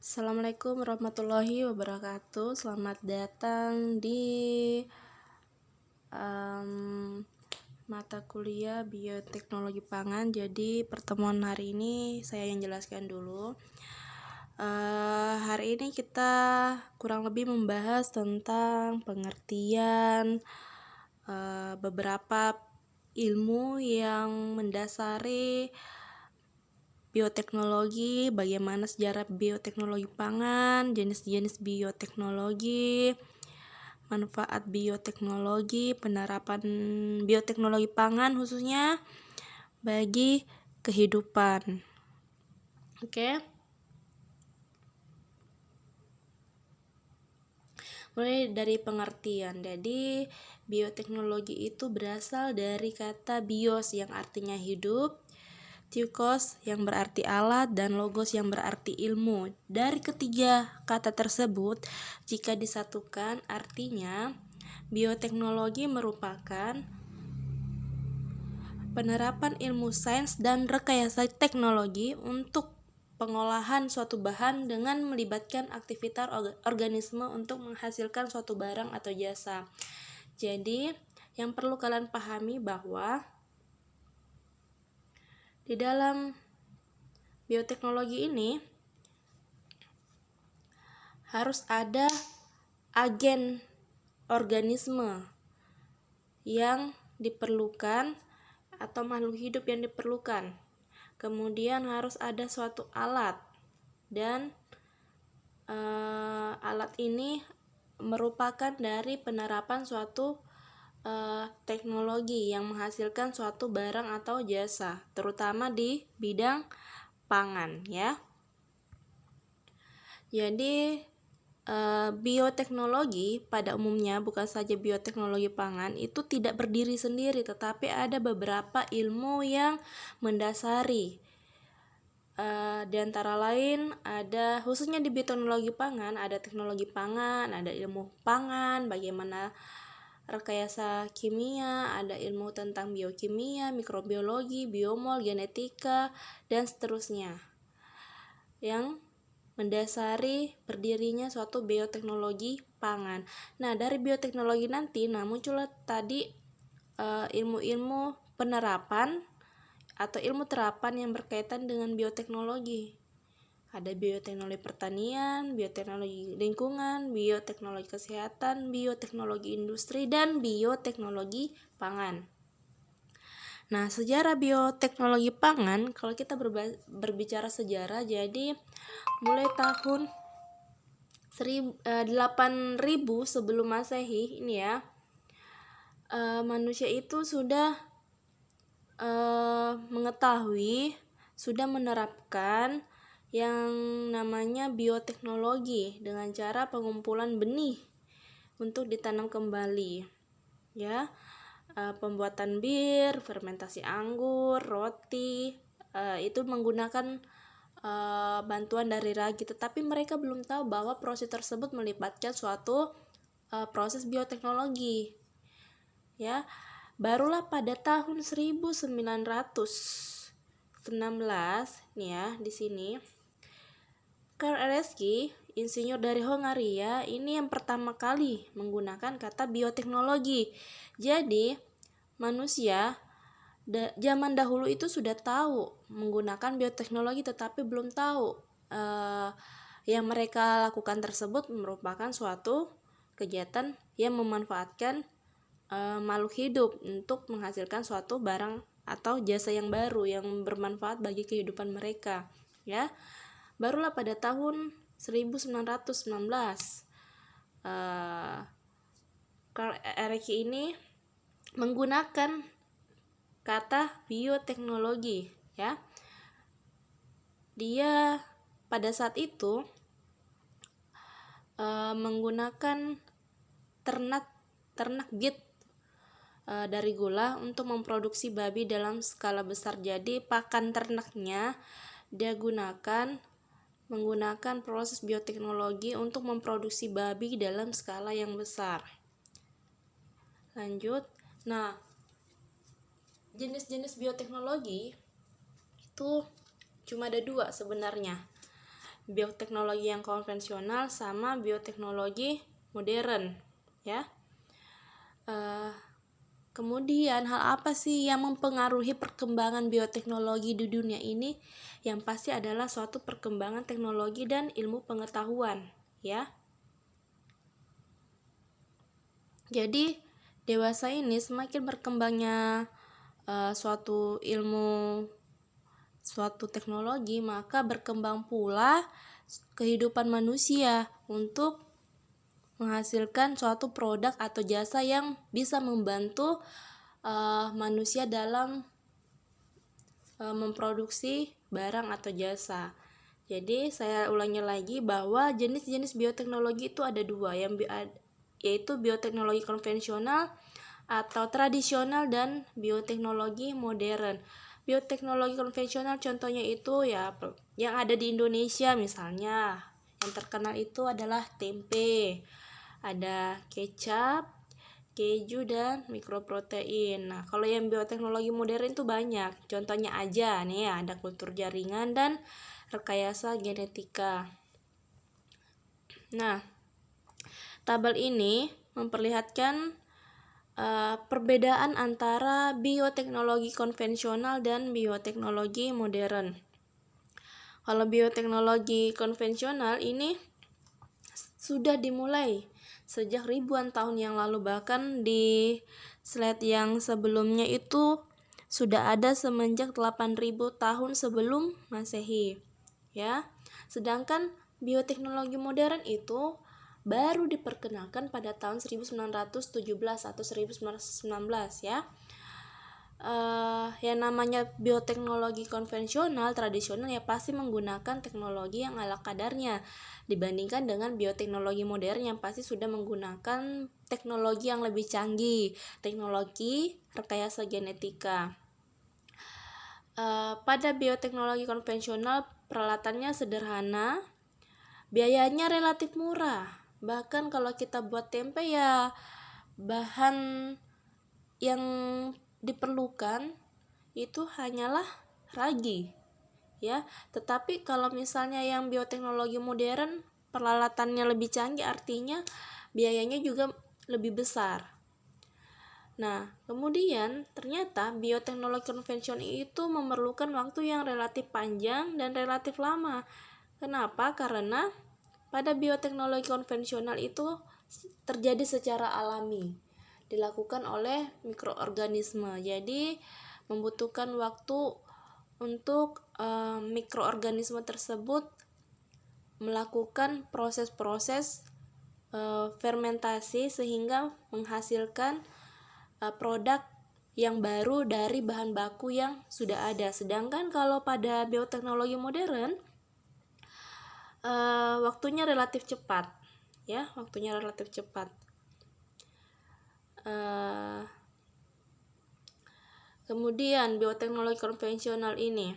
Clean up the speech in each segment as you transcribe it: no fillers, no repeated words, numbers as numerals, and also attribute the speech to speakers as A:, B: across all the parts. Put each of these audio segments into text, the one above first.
A: Assalamualaikum warahmatullahi wabarakatuh. Selamat datang di mata kuliah bioteknologi pangan. Jadi pertemuan hari ini saya yang jelaskan dulu. Hari ini kita kurang lebih membahas tentang pengertian beberapa ilmu yang mendasari bioteknologi, bagaimana sejarah bioteknologi pangan, jenis-jenis bioteknologi, manfaat bioteknologi, penerapan bioteknologi pangan khususnya bagi kehidupan. Oke. Mulai dari pengertian. Jadi, bioteknologi itu berasal dari kata bios yang artinya hidup, Theukos yang berarti alat, dan logos yang berarti ilmu. Dari ketiga kata tersebut, jika disatukan artinya bioteknologi merupakan penerapan ilmu sains dan rekayasa teknologi untuk pengolahan suatu bahan dengan melibatkan aktivitas organisme untuk menghasilkan suatu barang atau jasa. Jadi, yang perlu kalian pahami bahwa di dalam bioteknologi ini harus ada agen organisme yang diperlukan atau makhluk hidup yang diperlukan. Kemudian harus ada suatu alat, dan alat ini merupakan dari penerapan suatu teknologi yang menghasilkan suatu barang atau jasa, terutama di bidang pangan ya. Jadi bioteknologi pada umumnya, bukan saja bioteknologi pangan, itu tidak berdiri sendiri, tetapi ada beberapa ilmu yang mendasari. Di antara lain ada, khususnya di bioteknologi pangan, ada teknologi pangan, ada ilmu pangan, bagaimana rekayasa kimia, ada ilmu tentang biokimia, mikrobiologi, biomol, genetika, dan seterusnya, yang mendasari berdirinya suatu bioteknologi pangan. Nah, dari bioteknologi nanti muncullah tadi ilmu-ilmu penerapan atau ilmu terapan yang berkaitan dengan bioteknologi. Ada bioteknologi pertanian, bioteknologi lingkungan, bioteknologi kesehatan, bioteknologi industri, dan bioteknologi pangan. Nah, sejarah bioteknologi pangan, kalau kita berbicara sejarah, jadi mulai tahun 8000 sebelum Masehi ini ya, manusia itu sudah mengetahui, sudah menerapkan yang namanya bioteknologi dengan cara pengumpulan benih untuk ditanam kembali ya, pembuatan bir, fermentasi anggur, roti, itu menggunakan bantuan dari ragi, tetapi mereka belum tahu bahwa proses tersebut melibatkan suatu proses bioteknologi ya. Barulah pada tahun 1916 nih ya, di sini Karl Ereski, insinyur dari Hongaria, ini yang pertama kali menggunakan kata bioteknologi. Jadi, manusia zaman dahulu itu sudah tahu menggunakan bioteknologi, tetapi belum tahu yang mereka lakukan tersebut merupakan suatu kegiatan yang memanfaatkan makhluk hidup untuk menghasilkan suatu barang atau jasa yang baru yang bermanfaat bagi kehidupan mereka ya. Barulah pada tahun 1919 Karl Ereski ini menggunakan kata bioteknologi ya. Dia pada saat itu menggunakan ternak bit dari gula untuk memproduksi babi dalam skala besar. Jadi pakan ternaknya dia menggunakan proses bioteknologi untuk memproduksi babi dalam skala yang besar. Lanjut. Nah, jenis-jenis bioteknologi itu cuma ada dua sebenarnya. bioteknologi yang konvensional sama bioteknologi modern, ya. Kemudian hal apa sih yang mempengaruhi perkembangan bioteknologi di dunia ini? Yang pasti adalah suatu perkembangan teknologi dan ilmu pengetahuan, ya. Jadi dewasa ini semakin berkembangnya suatu ilmu, suatu teknologi, maka berkembang pula kehidupan manusia untuk menghasilkan suatu produk atau jasa yang bisa membantu manusia dalam memproduksi barang atau jasa. Jadi saya ulangi lagi bahwa jenis-jenis bioteknologi itu ada dua, yaitu bioteknologi konvensional atau tradisional dan bioteknologi modern. Bioteknologi konvensional contohnya itu ya yang ada di Indonesia, misalnya yang terkenal itu adalah tempe, ada kecap, keju, dan mikroprotein. Nah, kalau yang bioteknologi modern itu banyak. Contohnya aja nih ya, ada kultur jaringan dan rekayasa genetika. Nah, tabel ini memperlihatkan perbedaan antara bioteknologi konvensional dan bioteknologi modern. Kalau bioteknologi konvensional ini sudah dimulai sejak ribuan tahun yang lalu, bahkan di slide yang sebelumnya itu sudah ada semenjak 8.000 tahun sebelum Masehi, ya. Sedangkan bioteknologi modern itu baru diperkenalkan pada tahun 1917 atau 1919, ya. Yang namanya bioteknologi konvensional tradisional ya pasti menggunakan teknologi yang ala kadarnya dibandingkan dengan bioteknologi modern yang pasti sudah menggunakan teknologi yang lebih canggih, teknologi rekayasa genetika. Pada bioteknologi konvensional peralatannya sederhana, biayanya relatif murah. Bahkan kalau kita buat tempe ya bahan yang diperlukan itu hanyalah ragi, ya. Tetapi kalau misalnya yang bioteknologi modern peralatannya lebih canggih, artinya biayanya juga lebih besar. Nah, kemudian ternyata bioteknologi konvensional itu memerlukan waktu yang relatif panjang dan relatif lama. Kenapa? Karena pada bioteknologi konvensional itu terjadi secara alami, dilakukan oleh mikroorganisme. Jadi membutuhkan waktu untuk mikroorganisme tersebut melakukan proses-proses fermentasi sehingga menghasilkan produk yang baru dari bahan baku yang sudah ada. Sedangkan kalau pada bioteknologi modern waktunya relatif cepat, ya, waktunya relatif cepat. Kemudian bioteknologi konvensional ini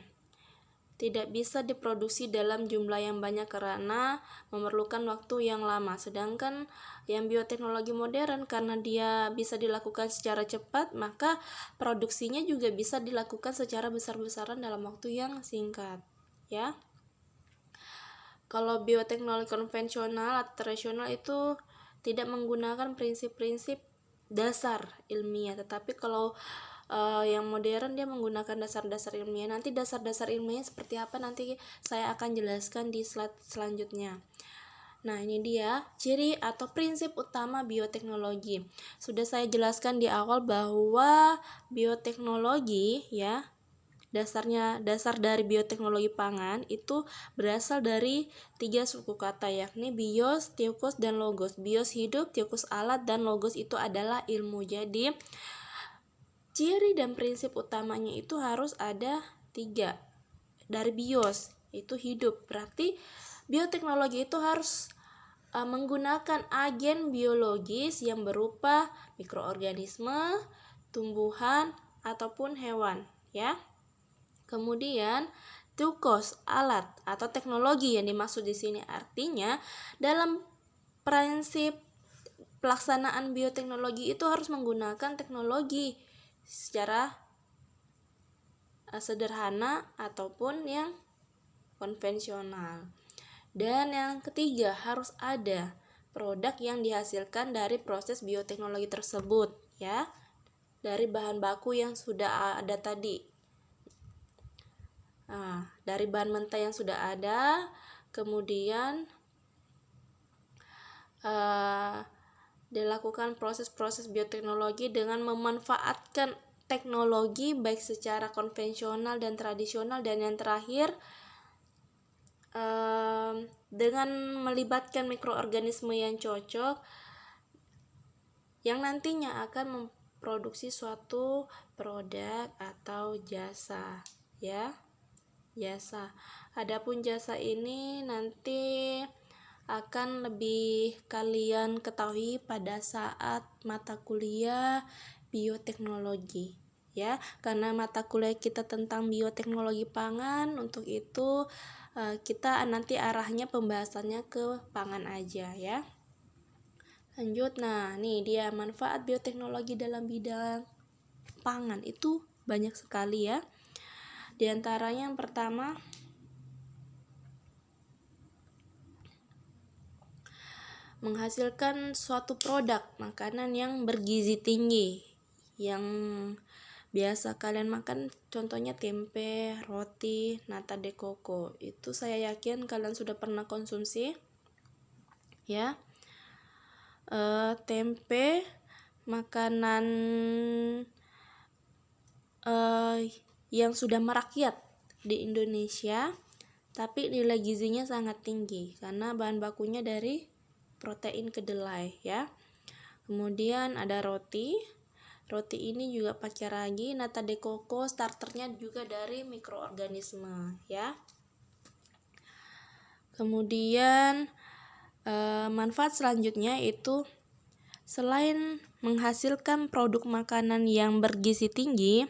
A: tidak bisa diproduksi dalam jumlah yang banyak karena memerlukan waktu yang lama. Sedangkan yang bioteknologi modern karena dia bisa dilakukan secara cepat, maka produksinya juga bisa dilakukan secara besar-besaran dalam waktu yang singkat, ya. Kalau bioteknologi konvensional atau tradisional itu tidak menggunakan prinsip-prinsip dasar ilmiah, tetapi kalau yang modern dia menggunakan dasar-dasar ilmiah. Nanti dasar-dasar ilmiahnya seperti apa nanti saya akan jelaskan di slide selanjutnya. Nah, ini dia ciri atau prinsip utama bioteknologi. Sudah saya jelaskan di awal bahwa bioteknologi, ya, dasar dari bioteknologi pangan itu berasal dari 3 suku kata, yakni bios, theokos, dan logos. Bios hidup, theokos alat, dan logos itu adalah ilmu. Jadi ciri dan prinsip utamanya itu harus ada 3. Dari bios itu hidup, berarti bioteknologi itu harus menggunakan agen biologis yang berupa mikroorganisme, tumbuhan, ataupun hewan, ya. Kemudian theokos, alat atau teknologi yang dimaksud di sini, artinya dalam prinsip pelaksanaan bioteknologi itu harus menggunakan teknologi secara sederhana ataupun yang konvensional. Dan yang ketiga, harus ada produk yang dihasilkan dari proses bioteknologi tersebut, ya, dari bahan baku yang sudah ada tadi. Nah, dari bahan mentah yang sudah ada, kemudian dilakukan proses-proses bioteknologi dengan memanfaatkan teknologi baik secara konvensional dan tradisional, dan yang terakhir dengan melibatkan mikroorganisme yang cocok yang nantinya akan memproduksi suatu produk atau jasa, ya, jasa. Adapun jasa ini nanti akan lebih kalian ketahui pada saat mata kuliah bioteknologi, ya, karena mata kuliah kita tentang bioteknologi pangan. Untuk itu kita nanti arahnya pembahasannya ke pangan aja, ya. Lanjut, nah nih dia manfaat bioteknologi dalam bidang pangan itu banyak sekali, ya. Di antaranya yang pertama, menghasilkan suatu produk makanan yang bergizi tinggi, yang biasa kalian makan, contohnya tempe, roti, nata de coco. Itu saya yakin kalian sudah pernah konsumsi, ya. Tempe, makanan yang sudah merakyat di Indonesia, tapi nilai gizinya sangat tinggi karena bahan bakunya dari protein kedelai, ya. Kemudian ada roti. Roti ini juga pakai ragi, nata de coco starternya juga dari mikroorganisme, ya. Kemudian manfaat selanjutnya itu selain menghasilkan produk makanan yang bergizi tinggi,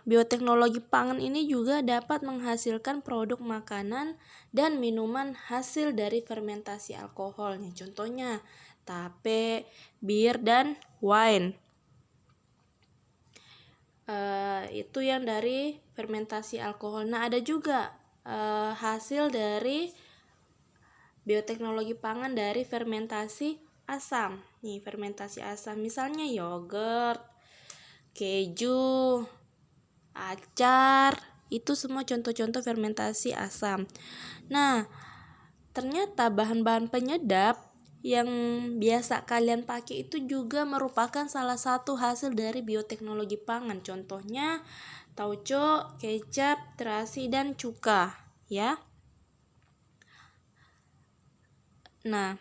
A: bioteknologi pangan ini juga dapat menghasilkan produk makanan dan minuman hasil dari fermentasi alkoholnya. Contohnya tape, bir, dan wine. Itu yang dari fermentasi alkohol. Nah, ada juga hasil dari bioteknologi pangan dari fermentasi asam. Nih, fermentasi asam misalnya yogurt, keju, acar, itu semua contoh-contoh fermentasi asam. Nah, ternyata bahan-bahan penyedap yang biasa kalian pakai itu juga merupakan salah satu hasil dari bioteknologi pangan. Contohnya tauco, kecap, terasi, dan cuka, ya. Nah,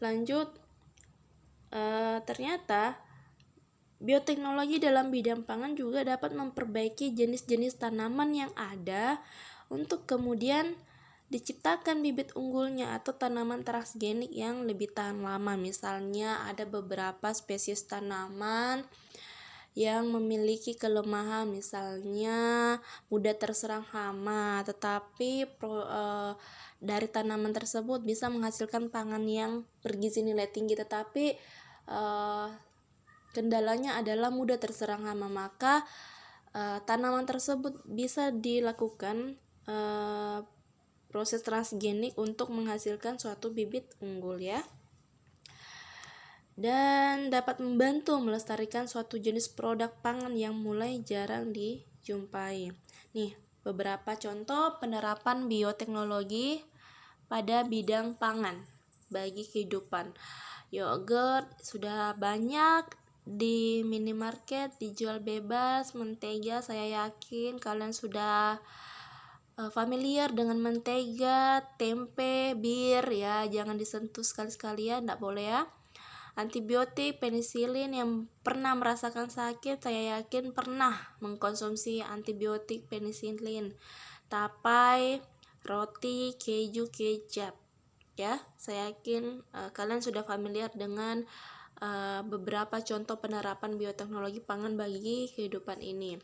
A: lanjut, ternyata bioteknologi dalam bidang pangan juga dapat memperbaiki jenis-jenis tanaman yang ada untuk kemudian diciptakan bibit unggulnya atau tanaman transgenik yang lebih tahan lama. Misalnya ada beberapa spesies tanaman yang memiliki kelemahan, misalnya mudah terserang hama, tetapi dari tanaman tersebut bisa menghasilkan pangan yang bergizi nilai tinggi, tetapi kendalanya adalah mudah terserang hama. Maka tanaman tersebut bisa dilakukan proses transgenik untuk menghasilkan suatu bibit unggul, ya, dan dapat membantu melestarikan suatu jenis produk pangan yang mulai jarang dijumpai. Nih, beberapa contoh penerapan bioteknologi pada bidang pangan bagi kehidupan. Yogurt sudah banyak di minimarket dijual bebas. Mentega, saya yakin kalian sudah familiar dengan mentega. Tempe, bir, ya, jangan disentuh sekali-sekali, ya, enggak boleh, ya. Antibiotik, penisilin, yang pernah merasakan sakit saya yakin pernah mengkonsumsi antibiotik, penisilin. Tapai, roti, keju, kecap, ya, saya yakin kalian sudah familiar dengan beberapa contoh penerapan bioteknologi pangan bagi kehidupan ini.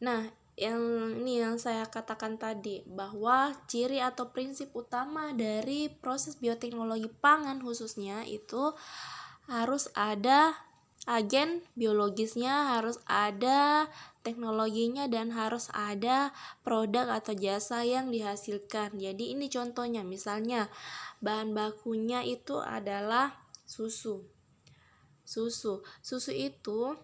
A: Nah, yang saya katakan tadi, bahwa ciri atau prinsip utama dari proses bioteknologi pangan khususnya itu harus ada agen biologisnya, harus ada teknologinya dan harus ada produk atau jasa yang dihasilkan. Jadi ini contohnya, misalnya bahan bakunya itu adalah susu. Susu itu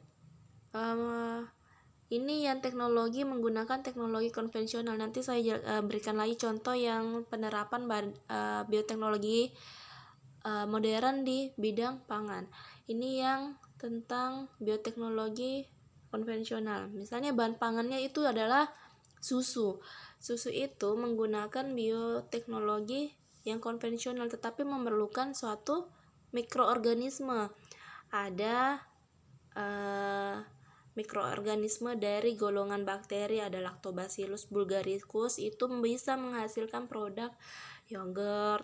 A: ini yang teknologi menggunakan teknologi konvensional. Nanti saya berikan lagi contoh yang penerapan bioteknologi modern di bidang pangan. Ini yang tentang bioteknologi konvensional. Misalnya bahan pangannya itu adalah susu. Susu itu menggunakan bioteknologi yang konvensional tetapi memerlukan suatu mikroorganisme. Ada mikroorganisme dari golongan bakteri, ada Lactobacillus bulgaricus, itu bisa menghasilkan produk yogurt.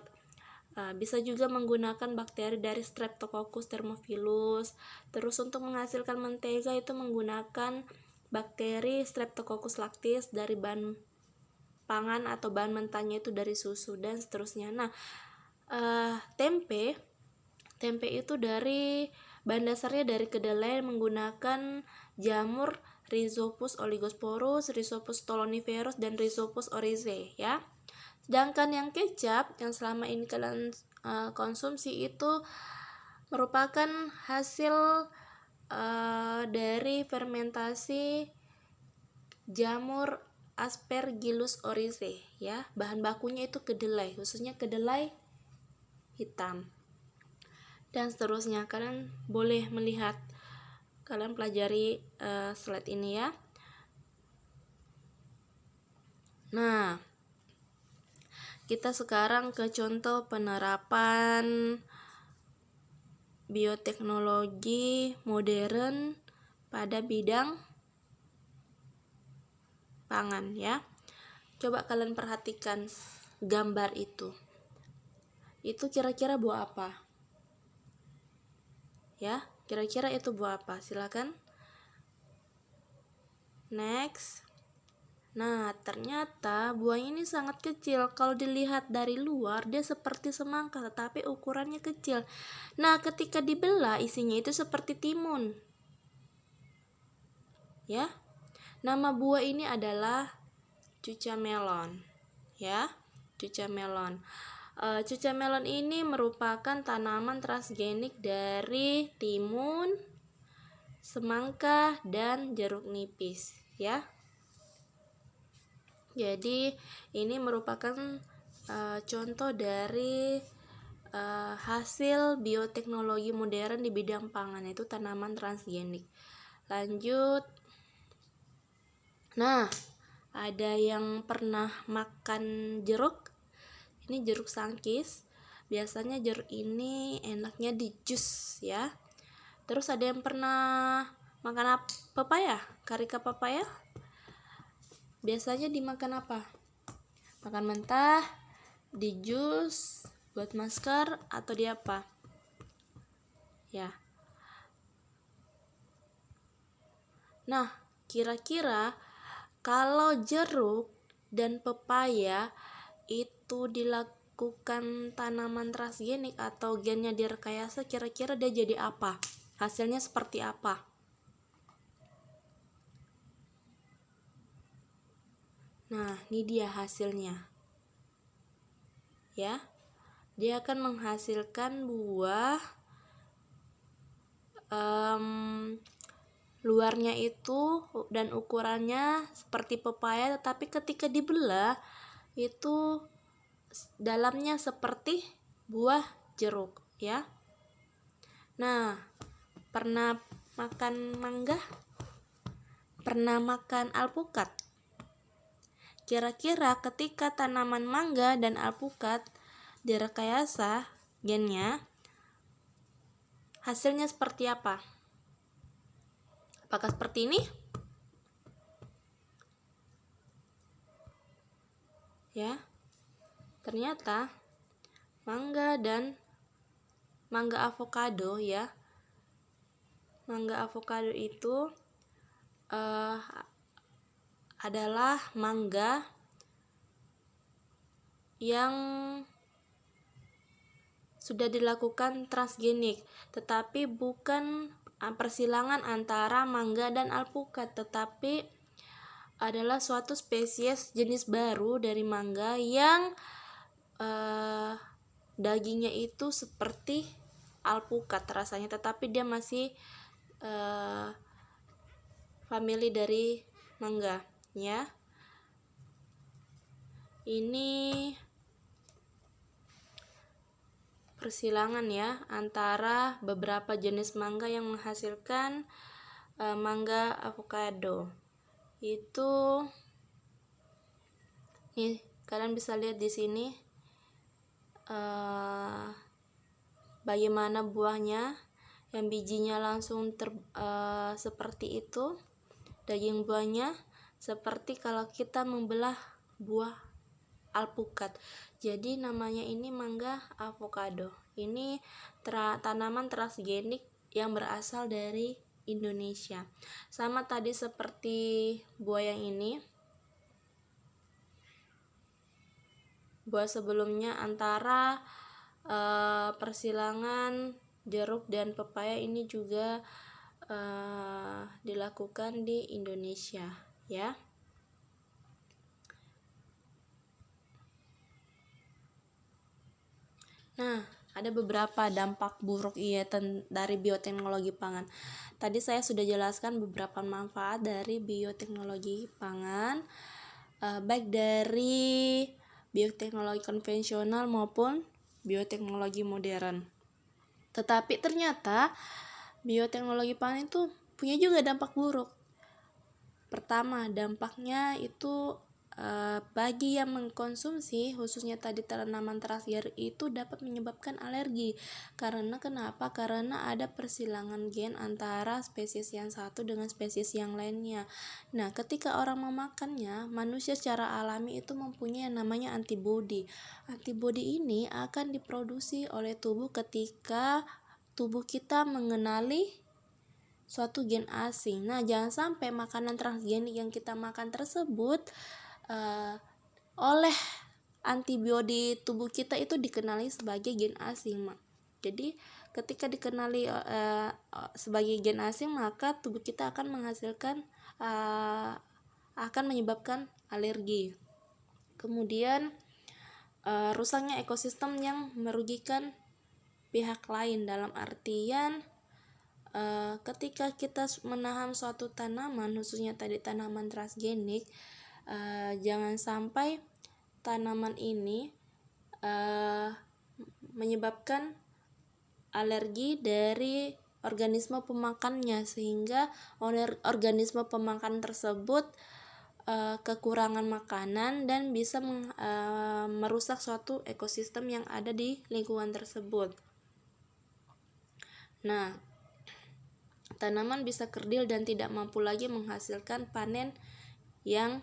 A: Bisa juga menggunakan bakteri dari Streptococcus thermophilus. Terus untuk menghasilkan mentega itu menggunakan bakteri Streptococcus lactis dari bahan pangan atau bahan mentahnya itu dari susu dan seterusnya. Nah, tempe itu dari bahan dasarnya dari kedelai menggunakan jamur Rhizopus oligosporus, Rhizopus stoloniferus, dan Rhizopus oryzae ya. Sedangkan yang kecap yang selama ini kalian konsumsi itu merupakan hasil dari fermentasi jamur Aspergillus oryzae ya. Bahan bakunya itu kedelai, khususnya kedelai hitam. Dan seterusnya. Kalian boleh melihat, kalian pelajari slide ini ya. Nah, kita sekarang ke contoh penerapan bioteknologi modern pada bidang pangan ya. Coba kalian perhatikan gambar itu. Itu kira-kira buah apa? Ya, kira-kira itu buah apa? Silakan. Next. Nah, ternyata buahnya ini sangat kecil. Kalau dilihat dari luar, dia seperti semangka, tetapi ukurannya kecil. Nah, ketika dibelah, isinya itu seperti timun. Ya, nama buah ini adalah cuca melon. Ya, cuca melon. Cuca melon ini merupakan tanaman transgenik dari timun, semangka, dan jeruk nipis. Ya. Jadi ini merupakan contoh dari hasil bioteknologi modern di bidang pangan, yaitu tanaman transgenik. Lanjut. Nah, ada yang pernah makan jeruk? Ini jeruk sangkis. Biasanya jeruk ini enaknya di jus ya. Terus ada yang pernah makan pepaya? Karika pepaya? Biasanya dimakan apa? Makan mentah, di jus, buat masker, atau di apa? Ya. Nah, kira-kira kalau jeruk dan pepaya itu dilakukan tanaman transgenik atau gennya direkayasa, kira-kira dia jadi apa? Hasilnya seperti apa? Nah, ini dia hasilnya. Ya. Dia akan menghasilkan buah luarnya itu dan ukurannya seperti pepaya, tetapi ketika dibelah itu dalamnya seperti buah jeruk ya. Nah, pernah makan mangga? Pernah makan alpukat? Kira-kira ketika tanaman mangga dan alpukat direkayasa gennya, hasilnya seperti apa? Apakah seperti ini? Ya. Ternyata mangga dan mangga avocado ya. Mangga avocado itu adalah mangga yang sudah dilakukan transgenik, tetapi bukan persilangan antara mangga dan alpukat, tetapi adalah suatu spesies jenis baru dari mangga yang dagingnya itu seperti alpukat rasanya, tetapi dia masih famili dari mangga ya. Ini persilangan ya antara beberapa jenis mangga yang menghasilkan mangga avocado. Itu nih, kalian bisa lihat di sini bagaimana buahnya, yang bijinya langsung seperti itu, daging buahnya seperti kalau kita membelah buah alpukat. Jadi namanya ini mangga avocado. Ini tanaman transgenik yang berasal dari Indonesia. Sama tadi seperti buah yang ini, buah sebelumnya antara persilangan jeruk dan pepaya ini juga dilakukan di Indonesia ya. Nah, ada beberapa dampak buruk dari bioteknologi pangan. Tadi saya sudah jelaskan beberapa manfaat dari bioteknologi pangan, baik dari bioteknologi konvensional maupun bioteknologi modern. Tetapi ternyata bioteknologi pangan itu punya juga dampak buruk. Pertama, dampaknya itu bagi yang mengkonsumsi, khususnya tadi tanaman transgenik itu dapat menyebabkan alergi. Karena kenapa? Karena ada persilangan gen antara spesies yang satu dengan spesies yang lainnya. Nah, ketika orang memakannya, manusia secara alami itu mempunyai yang namanya antibodi. Antibodi ini akan diproduksi oleh tubuh ketika tubuh kita mengenali suatu gen asing. Nah, jangan sampai makanan transgenik yang kita makan tersebut oleh antibodi tubuh kita itu dikenali sebagai gen asing. Jadi ketika dikenali sebagai gen asing, maka tubuh kita akan menghasilkan akan menyebabkan alergi. Kemudian rusaknya ekosistem yang merugikan pihak lain, dalam artian ketika kita menanam suatu tanaman, khususnya tadi tanaman transgenik, jangan sampai tanaman ini menyebabkan alergi dari organisme pemakannya, sehingga organisme pemakan tersebut kekurangan makanan dan bisa merusak suatu ekosistem yang ada di lingkungan tersebut. Nah, tanaman bisa kerdil dan tidak mampu lagi menghasilkan panen yang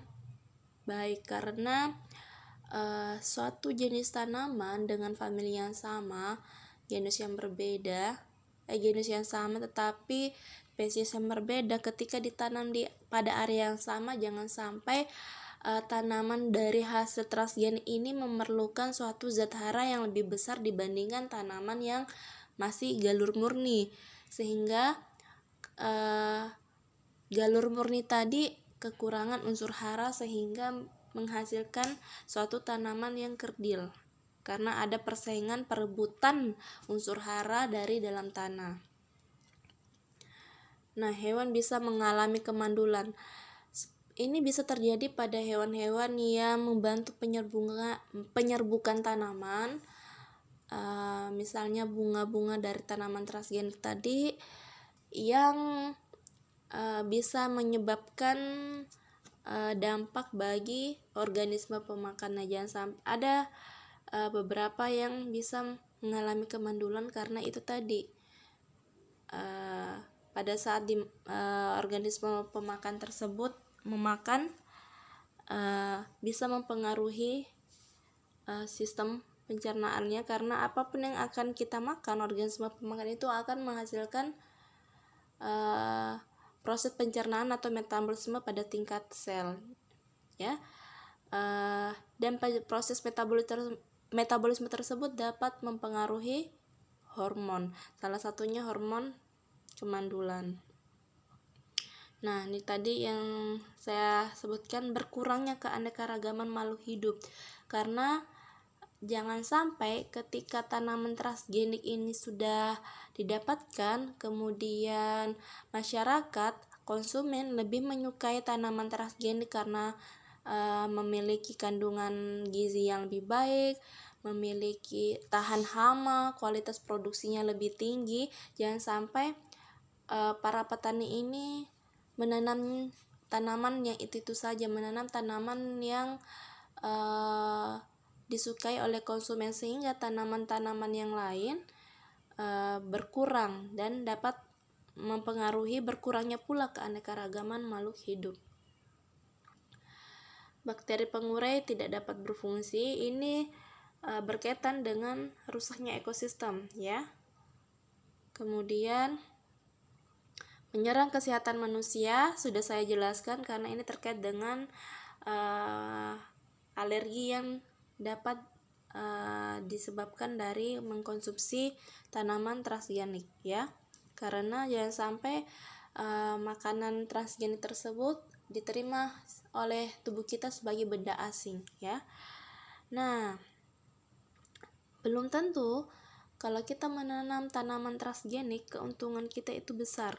A: baik karena suatu jenis tanaman dengan famili yang sama, genus yang sama tetapi spesies yang berbeda, ketika ditanam pada area yang sama, jangan sampai tanaman dari hasil transgenik ini memerlukan suatu zat hara yang lebih besar dibandingkan tanaman yang masih galur murni, sehingga galur murni tadi kekurangan unsur hara sehingga menghasilkan suatu tanaman yang kerdil karena ada persaingan perebutan unsur hara dari dalam tanah. Nah, hewan bisa mengalami kemandulan. Ini bisa terjadi pada hewan-hewan yang membantu penyerbukan tanaman, misalnya bunga-bunga dari tanaman transgenik tadi yang bisa menyebabkan dampak bagi organisme pemakannya. Jangan sampai ada beberapa yang bisa mengalami kemandulan karena itu tadi pada saat organisme pemakan tersebut memakan bisa mempengaruhi sistem pencernaannya, karena apapun yang akan kita makan, organisme pemakan itu akan menghasilkan proses pencernaan atau metabolisme pada tingkat sel ya, dan proses metabolisme tersebut dapat mempengaruhi hormon, salah satunya hormon kemandulan. Nah, ini tadi yang saya sebutkan, berkurangnya keanekaragaman makhluk hidup. Karena jangan sampai ketika tanaman transgenik ini sudah didapatkan, kemudian masyarakat, konsumen lebih menyukai tanaman transgenik karena memiliki kandungan gizi yang lebih baik, memiliki tahan hama, kualitas produksinya lebih tinggi. Jangan sampai para petani ini menanam tanaman yang itu saja, menanam tanaman yang disukai oleh konsumen, sehingga tanaman-tanaman yang lain berkurang dan dapat mempengaruhi berkurangnya pula keanekaragaman makhluk hidup. Bakteri pengurai tidak dapat berfungsi, ini berkaitan dengan rusaknya ekosistem, ya. Kemudian menyerang kesehatan manusia sudah saya jelaskan karena ini terkait dengan alergi yang dapat disebabkan dari mengkonsumsi tanaman transgenik, ya. Karena jangan sampai makanan transgenik tersebut diterima oleh tubuh kita sebagai benda asing, ya. Nah, belum tentu kalau kita menanam tanaman transgenik keuntungan kita itu besar.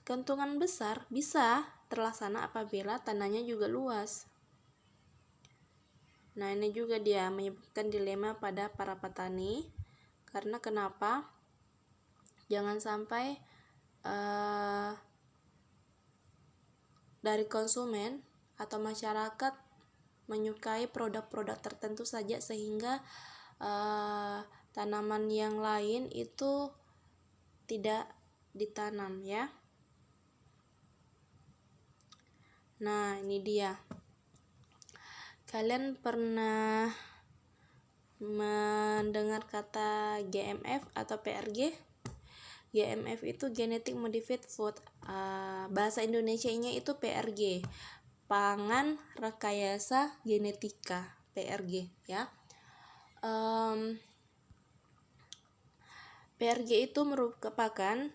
A: Keuntungan besar bisa terlaksana apabila tanahnya juga luas. Nah, ini juga dia menyebabkan dilema pada para petani. Karena kenapa? Jangan sampai dari konsumen atau masyarakat menyukai produk-produk tertentu saja sehingga tanaman yang lain itu tidak ditanam, ya. Nah, ini dia. Kalian pernah mendengar kata GMF atau PRG? GMF itu Genetic Modified Food. Bahasa Indonesianya itu PRG. Pangan Rekayasa Genetika, PRG, ya. PRG itu merupakan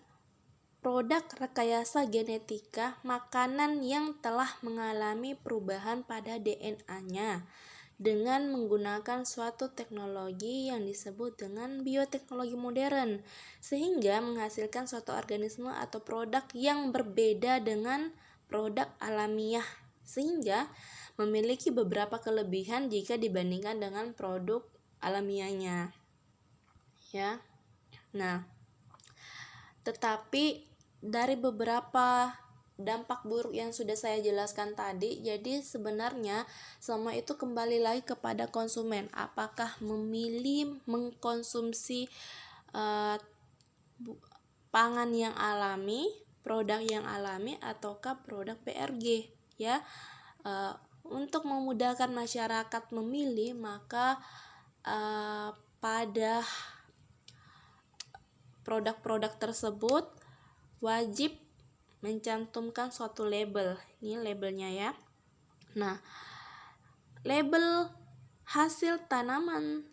A: produk rekayasa genetika makanan yang telah mengalami perubahan pada DNA-nya dengan menggunakan suatu teknologi yang disebut dengan bioteknologi modern, sehingga menghasilkan suatu organisme atau produk yang berbeda dengan produk alamiah, sehingga memiliki beberapa kelebihan jika dibandingkan dengan produk alamiahnya, ya. Nah, tetapi dari beberapa dampak buruk yang sudah saya jelaskan tadi, jadi sebenarnya semua itu kembali lagi kepada konsumen. Apakah memilih mengkonsumsi pangan yang alami, produk yang alami, ataukah produk PRG, ya. Untuk memudahkan masyarakat memilih, maka pada produk-produk tersebut wajib mencantumkan suatu label. Ini labelnya, ya. Nah, label hasil tanaman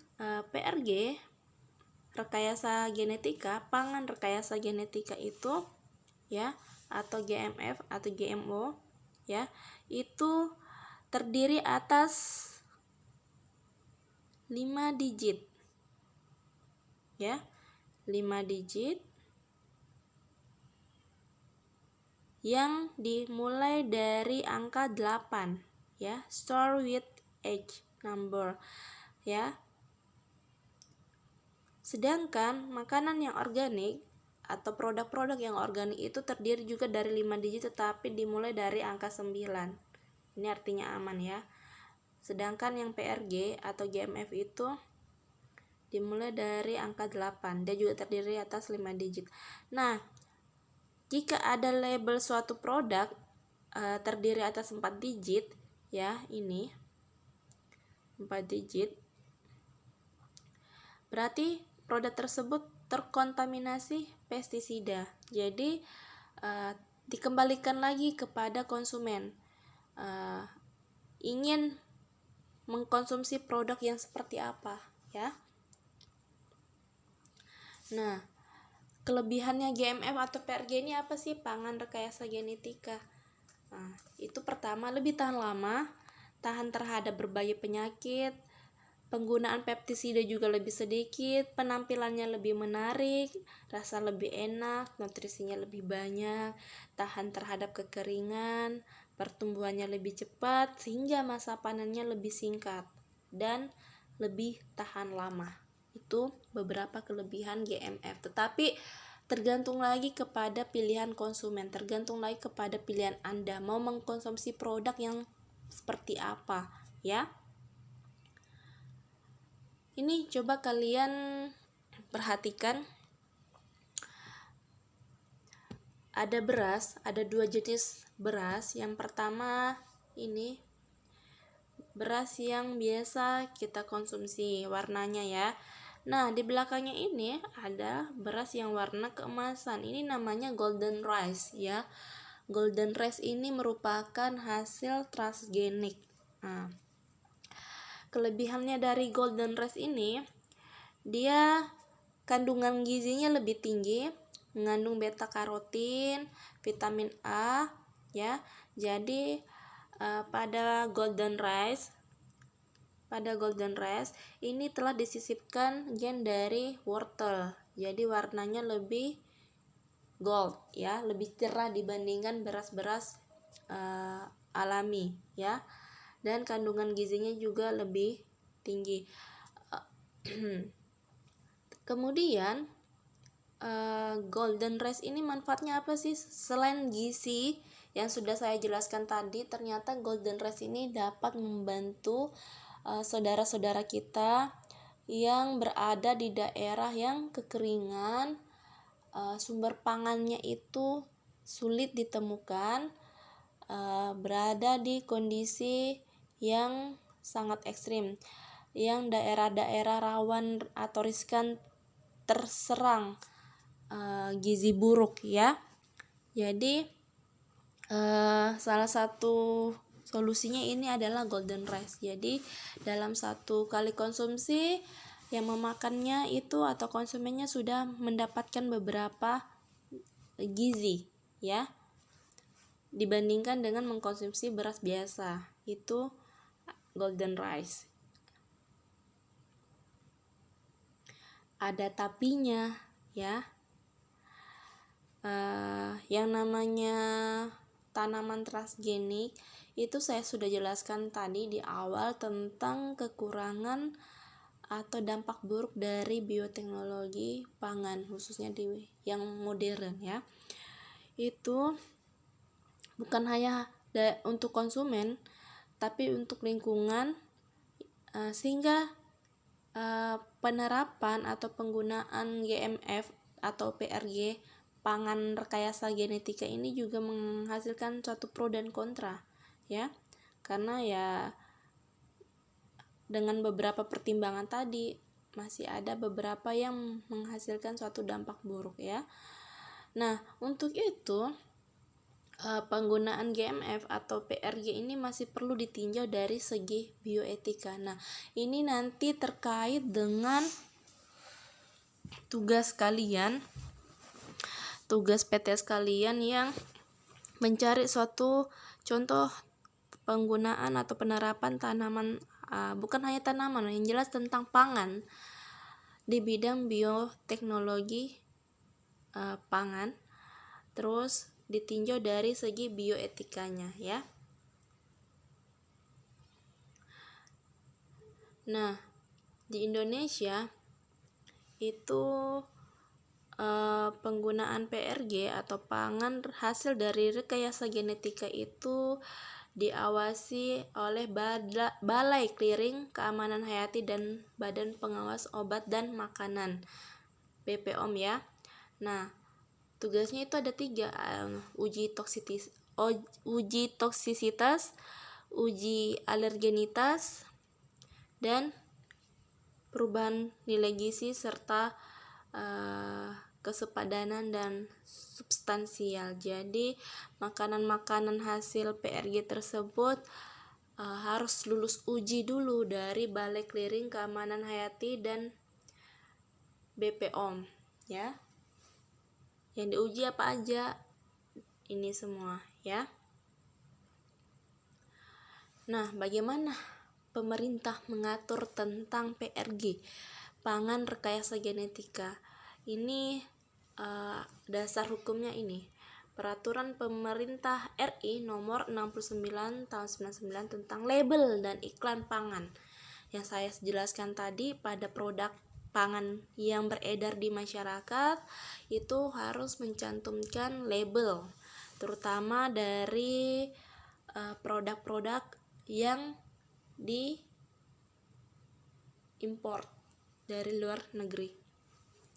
A: PRG, rekayasa genetika, pangan rekayasa genetika itu, ya, atau GMF atau GMO, ya, itu terdiri atas 5 digit, ya, 5 digit yang dimulai dari angka 8, ya, start with H number, ya. Sedangkan makanan yang organik atau produk-produk yang organik itu terdiri juga dari 5 digit tetapi dimulai dari angka 9. Ini artinya aman, ya. Sedangkan yang PRG atau GMF itu dimulai dari angka 8. Dia juga terdiri atas 5 digit. Nah, jika ada label suatu produk terdiri atas 4 digit, ya, ini 4 digit, berarti produk tersebut terkontaminasi pestisida. Jadi dikembalikan lagi kepada konsumen. Ingin mengkonsumsi produk yang seperti apa, ya. Nah, kelebihannya GMF atau PRG ini apa sih? Pangan rekayasa genetika. Nah, itu pertama, lebih tahan lama, tahan terhadap berbagai penyakit, penggunaan pestisida juga lebih sedikit, penampilannya lebih menarik, rasa lebih enak, nutrisinya lebih banyak, tahan terhadap kekeringan, pertumbuhannya lebih cepat, sehingga masa panennya lebih singkat dan lebih tahan lama. Itu beberapa kelebihan GMF. Tetapi tergantung lagi kepada pilihan konsumen, tergantung lagi kepada pilihan Anda mau mengkonsumsi produk yang seperti apa, ya. Ini coba kalian perhatikan, ada beras, ada 2 jenis beras. Yang pertama ini beras yang biasa kita konsumsi, warnanya ya. Nah, di belakangnya ini ada beras yang warna keemasan. Ini namanya golden rice ya. Golden rice ini merupakan hasil transgenik. Nah, kelebihannya dari golden rice ini, dia kandungan gizinya lebih tinggi, mengandung beta karotin, vitamin A ya. Jadi pada golden rice ini telah disisipkan gen dari wortel. Jadi warnanya lebih gold ya, lebih cerah dibandingkan beras-beras alami ya. Dan kandungan gizinya juga lebih tinggi. Kemudian golden rice ini manfaatnya apa sih? Selain gizi yang sudah saya jelaskan tadi, ternyata golden rice ini dapat membantu saudara-saudara kita yang berada di daerah yang kekeringan, sumber pangannya itu sulit ditemukan, berada di kondisi yang sangat ekstrim, yang daerah-daerah rawan atau riskan terserang gizi buruk ya. Jadi salah satu solusinya ini adalah golden rice. Jadi dalam satu kali konsumsi yang memakannya itu atau konsumennya sudah mendapatkan beberapa gizi ya, dibandingkan dengan mengkonsumsi beras biasa. Itu golden rice. Ada tapinya ya. Yang namanya tanaman transgenik itu saya sudah jelaskan tadi di awal tentang kekurangan atau dampak buruk dari bioteknologi pangan, khususnya di yang modern ya. Itu bukan hanya untuk konsumen tapi untuk lingkungan, sehingga penerapan atau penggunaan GMF atau PRG, pangan rekayasa genetika ini juga menghasilkan suatu pro dan kontra ya, karena ya dengan beberapa pertimbangan tadi masih ada beberapa yang menghasilkan suatu dampak buruk ya. Nah, untuk itu penggunaan GMF atau PRG ini masih perlu ditinjau dari segi bioetika. Nah, ini nanti terkait dengan tugas PTS kalian yang mencari suatu contoh penggunaan atau penerapan tanaman, bukan hanya tanaman, yang jelas tentang pangan di bidang bioteknologi pangan, terus ditinjau dari segi bioetikanya ya. Nah, di Indonesia itu penggunaan PRG atau pangan hasil dari rekayasa genetika itu diawasi oleh Balai Clearing Keamanan Hayati dan Badan Pengawas Obat dan Makanan BPOM ya. Nah, tugasnya itu ada 3, uji toksisitas, uji alergenitas, dan perubahan nilai gizi serta kesepadanan dan substansial. Jadi makanan-makanan hasil PRG tersebut harus lulus uji dulu dari Balai Clearing Keamanan Hayati dan BPOM ya. Yang diuji apa aja? Ini semua ya. Nah, bagaimana pemerintah mengatur tentang PRG, pangan rekayasa genetika? Ini dasar hukumnya ini Peraturan Pemerintah RI nomor 69 tahun 99 tentang label dan iklan pangan. Yang saya jelaskan tadi, pada produk pangan yang beredar di masyarakat itu harus mencantumkan label, terutama dari produk-produk yang diimpor dari luar negeri.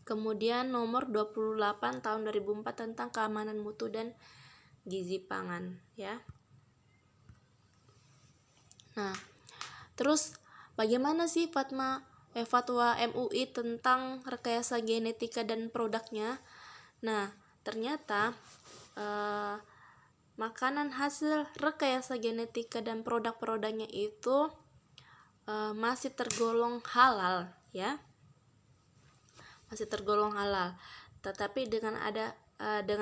A: Kemudian nomor 28 tahun 2004 tentang keamanan mutu dan gizi pangan ya. Nah, terus bagaimana sih fatwa MUI tentang rekayasa genetika dan produknya? Nah, ternyata makanan hasil rekayasa genetika dan produk-produknya itu masih tergolong halal ya. Masih tergolong halal, tetapi dengan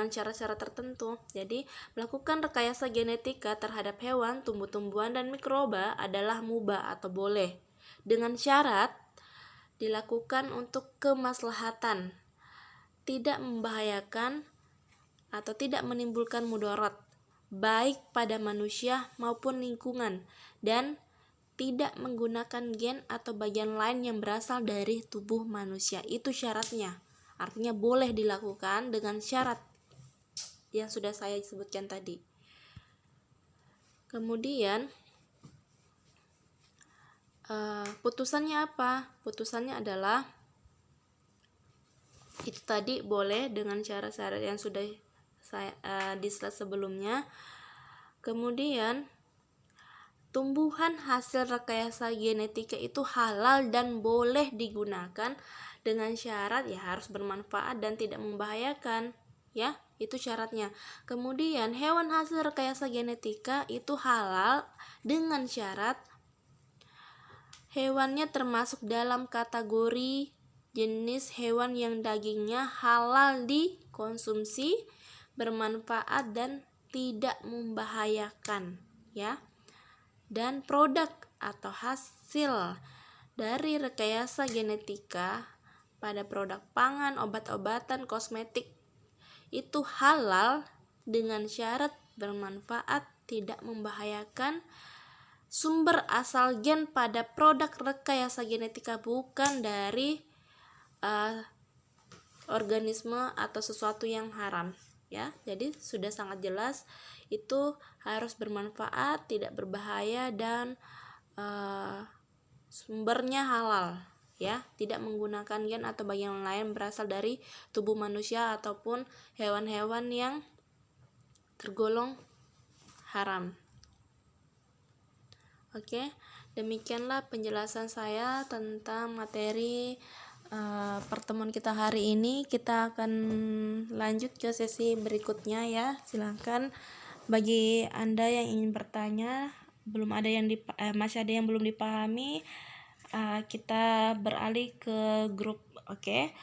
A: cara-cara tertentu. Jadi, melakukan rekayasa genetika terhadap hewan, tumbuh-tumbuhan, dan mikroba adalah mubah atau boleh, dengan syarat dilakukan untuk kemaslahatan, tidak membahayakan atau tidak menimbulkan mudarat baik pada manusia maupun lingkungan, dan tidak menggunakan gen atau bagian lain yang berasal dari tubuh manusia. Itu syaratnya. Artinya boleh dilakukan dengan syarat yang sudah saya sebutkan tadi. Kemudian putusannya apa? Putusannya adalah itu tadi boleh dengan syarat-syarat yang sudah saya di slide sebelumnya. Kemudian tumbuhan hasil rekayasa genetika itu halal dan boleh digunakan dengan syarat ya harus bermanfaat dan tidak membahayakan ya, itu syaratnya. Kemudian hewan hasil rekayasa genetika itu halal dengan syarat hewannya termasuk dalam kategori jenis hewan yang dagingnya halal dikonsumsi, bermanfaat dan tidak membahayakan ya. Dan produk atau hasil dari rekayasa genetika pada produk pangan, obat-obatan, kosmetik itu halal dengan syarat bermanfaat, tidak membahayakan. Sumber asal gen pada produk rekayasa genetika bukan dari organisme atau sesuatu yang haram ya. Jadi sudah sangat jelas itu harus bermanfaat, tidak berbahaya, dan sumbernya halal ya, tidak menggunakan gen atau bagian lain berasal dari tubuh manusia ataupun hewan-hewan yang tergolong haram. Oke, demikianlah penjelasan saya tentang materi pertemuan kita hari ini. Kita akan lanjut ke sesi berikutnya ya. Silakan bagi Anda yang ingin bertanya, masih ada yang belum dipahami, kita beralih ke grup. Oke.